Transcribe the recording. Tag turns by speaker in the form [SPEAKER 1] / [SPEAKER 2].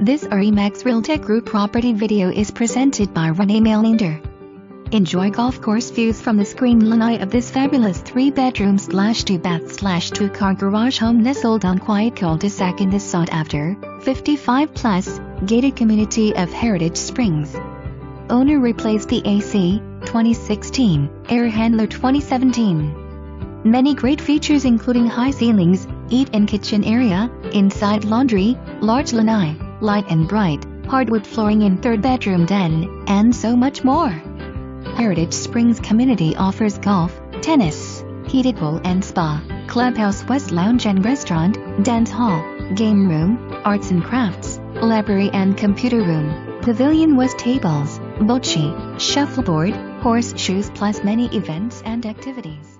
[SPEAKER 1] This RE/MAX Realtec Group property video is presented by Renee Melinder. Enjoy golf course views from the screened lanai of this fabulous 3-bedroom/2-bath/2-car garage home nestled on quiet cul-de-sac in the sought-after, 55-plus, gated community of Heritage Springs. Owner replaced the AC, 2016, air handler 2017. Many great features including high ceilings, eat-in kitchen area, inside laundry, large lanai, light and bright, hardwood flooring in third bedroom den, and so much more. Heritage Springs community offers golf, tennis, heated pool and spa, clubhouse, west lounge and restaurant, dance hall, game room, arts and crafts, library and computer room, pavilion with tables, bocce, shuffleboard, horseshoes plus many events and activities.